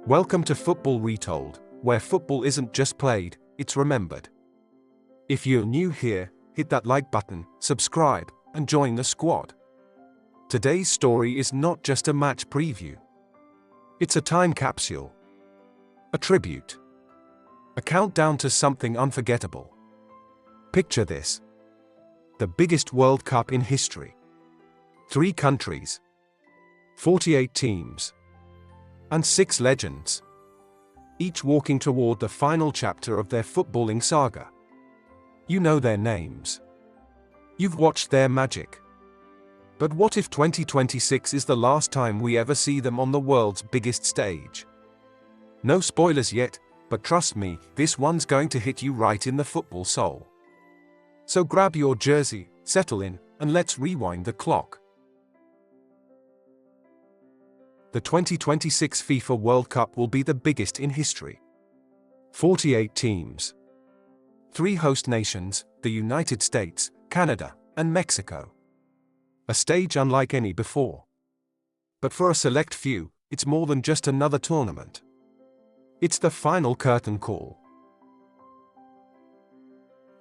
Welcome to Football Retold, where football isn't just played, it's remembered. If you're new here, hit that like button, subscribe, and join the squad. Today's story is not just a match preview. It's a time capsule. A tribute. A countdown to something unforgettable. Picture this. The biggest World Cup in history. 3 countries. 48 teams. And 6 legends. Each walking toward the final chapter of their footballing saga. You know their names. You've watched their magic. But what if 2026 is the last time we ever see them on the world's biggest stage? No spoilers yet, but trust me, this one's going to hit you right in the football soul. So grab your jersey, settle in, and let's rewind the clock. The 2026 FIFA World Cup will be the biggest in history. 48 teams. 3 host nations, the United States, Canada, and Mexico. A stage unlike any before. But for a select few, it's more than just another tournament. It's the final curtain call.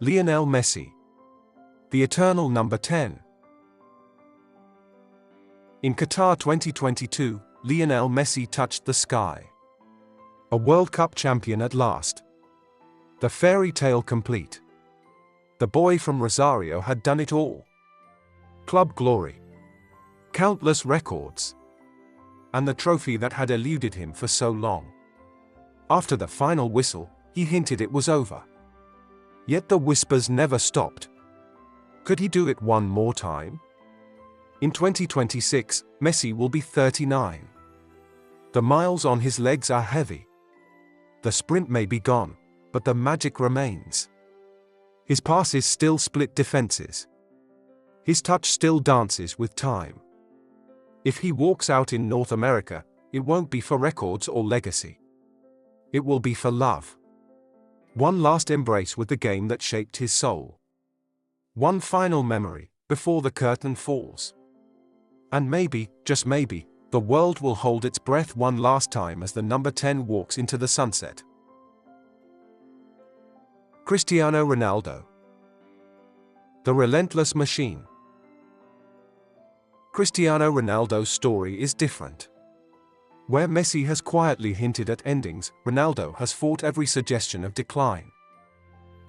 Lionel Messi. The eternal number 10. In Qatar 2022, Lionel Messi touched the sky. A World Cup champion at last. The fairy tale complete. The boy from Rosario had done it all. Club glory. Countless records. And the trophy that had eluded him for so long. After the final whistle, he hinted it was over. Yet the whispers never stopped. Could he do it one more time? In 2026, Messi will be 39. The miles on his legs are heavy. The sprint may be gone, but the magic remains. His passes still split defenses. His touch still dances with time. If he walks out in North America, it won't be for records or legacy. It will be for love. One last embrace with the game that shaped his soul. One final memory, before the curtain falls. And maybe, just maybe, the world will hold its breath one last time as the number 10 walks into the sunset. Cristiano Ronaldo. The relentless machine. Cristiano Ronaldo's story is different. Where Messi has quietly hinted at endings, Ronaldo has fought every suggestion of decline.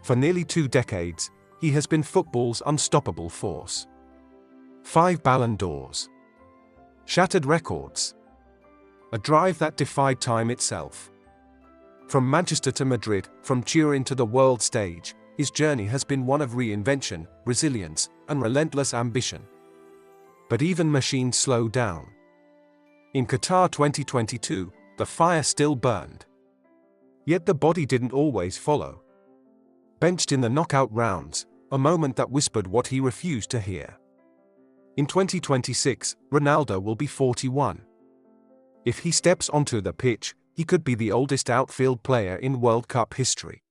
For nearly 2 decades, he has been football's unstoppable force. 5 Ballon d'Ors. Shattered records. A drive that defied time itself. From Manchester to Madrid, from Turin to the world stage, his journey has been one of reinvention, resilience, and relentless ambition. But even machines slow down. In Qatar 2022, the fire still burned. Yet the body didn't always follow. Benched in the knockout rounds, a moment that whispered what he refused to hear. In 2026, Ronaldo will be 41. If he steps onto the pitch, he could be the oldest outfield player in World Cup history.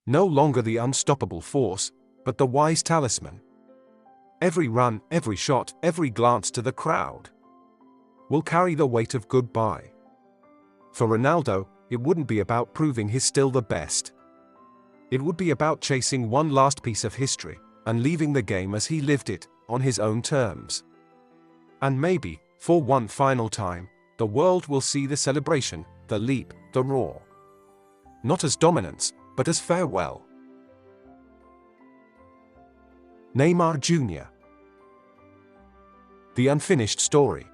No longer the unstoppable force, but the wise talisman. Every run, every shot, every glance to the crowd will carry the weight of goodbye. For Ronaldo, it wouldn't be about proving he's still the best. It would be about chasing one last piece of history, and leaving the game as he lived it, on his own terms. And maybe, for one final time, the world will see the celebration, the leap, the roar. Not as dominance, but as farewell. Neymar Jr. The unfinished story.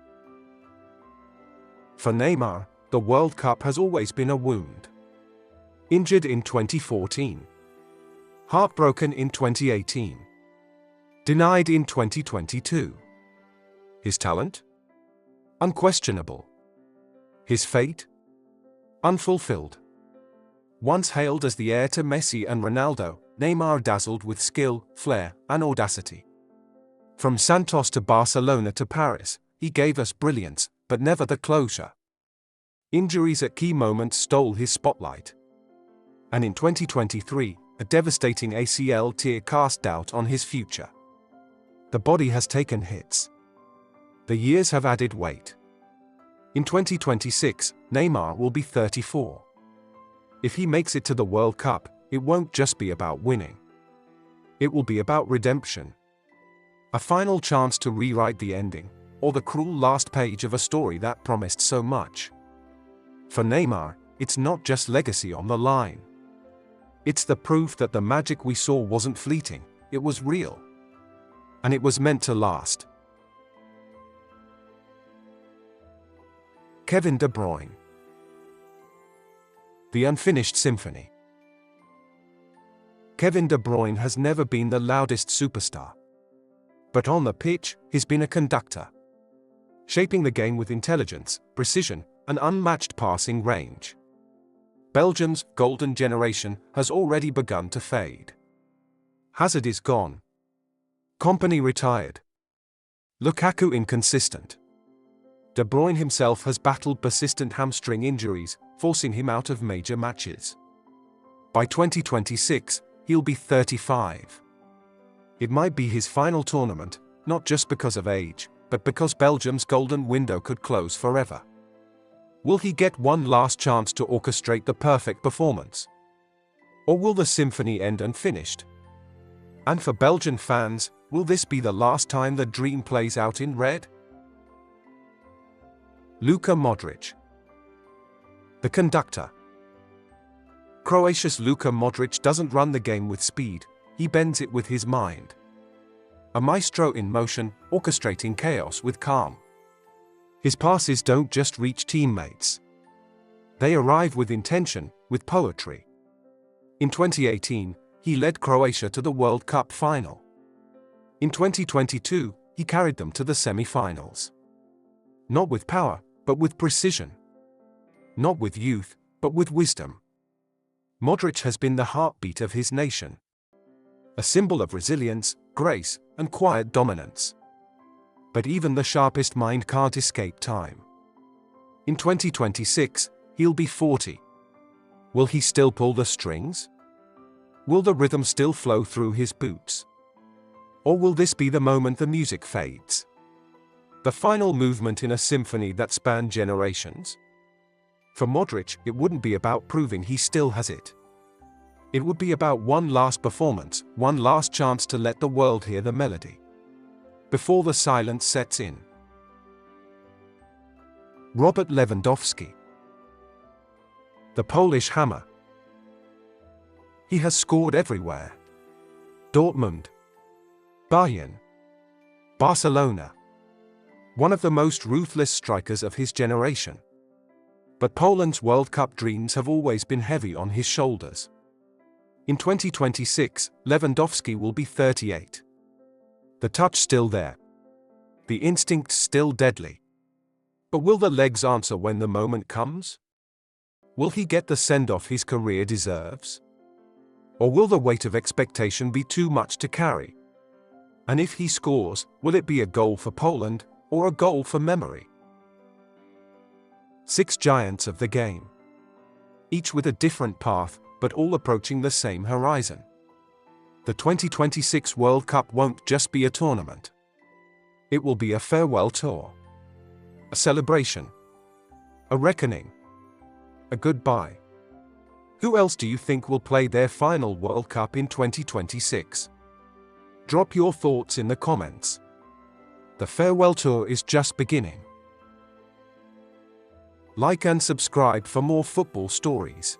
For Neymar, the World Cup has always been a wound. Injured in 2014. Heartbroken in 2018. Denied in 2022. His talent? Unquestionable. His fate? Unfulfilled. Once hailed as the heir to Messi and Ronaldo, Neymar dazzled with skill, flair, and audacity. From Santos to Barcelona to Paris, he gave us brilliance, but never the closure. Injuries at key moments stole his spotlight. And in 2023, a devastating ACL tear cast doubt on his future. The body has taken hits. The years have added weight. In 2026, Neymar will be 34. If he makes it to the World Cup, it won't just be about winning. It will be about redemption. A final chance to rewrite the ending, or the cruel last page of a story that promised so much. For Neymar, it's not just legacy on the line. It's the proof that the magic we saw wasn't fleeting, it was real. And it was meant to last. Kevin De Bruyne. The Unfinished Symphony. Kevin De Bruyne has never been the loudest superstar. But on the pitch, he's been a conductor, shaping the game with intelligence, precision, and unmatched passing range. Belgium's golden generation has already begun to fade. Hazard is gone. Kompany retired. Lukaku inconsistent. De Bruyne himself has battled persistent hamstring injuries, forcing him out of major matches. By 2026, he'll be 35. It might be his final tournament, not just because of age, but because Belgium's golden window could close forever. Will he get one last chance to orchestrate the perfect performance? Or will the symphony end unfinished? And for Belgian fans, will this be the last time the dream plays out in red? Luka Modric. The conductor. Croatia's Luka Modric doesn't run the game with speed, he bends it with his mind. A maestro in motion, orchestrating chaos with calm. His passes don't just reach teammates. They arrive with intention, with poetry. In 2018, he led Croatia to the World Cup final. In 2022, he carried them to the semi-finals. Not with power, but with precision. Not with youth, but with wisdom. Modric has been the heartbeat of his nation. A symbol of resilience, grace, and quiet dominance. But even the sharpest mind can't escape time. In 2026, he'll be 40. Will he still pull the strings? Will the rhythm still flow through his boots? Or will this be the moment the music fades? The final movement in a symphony that spanned generations? For Modric, it wouldn't be about proving he still has it. It would be about one last performance, one last chance to let the world hear the melody. Before the silence sets in. Robert Lewandowski. The Polish hammer. He has scored everywhere. Dortmund. Bayern. Barcelona. One of the most ruthless strikers of his generation. But Poland's World Cup dreams have always been heavy on his shoulders. In 2026, Lewandowski will be 38. The touch still there. The instinct still deadly. But will the legs answer when the moment comes? Will he get the send-off his career deserves? Or will the weight of expectation be too much to carry? And if he scores, will it be a goal for Poland, or a goal for memory? 6 giants of the game. Each with a different path, but all approaching the same horizon. The 2026 World Cup won't just be a tournament. It will be a farewell tour. A celebration. A reckoning. A goodbye. Who else do you think will play their final World Cup in 2026? Drop your thoughts in the comments. The farewell tour is just beginning. Like and subscribe for more football stories.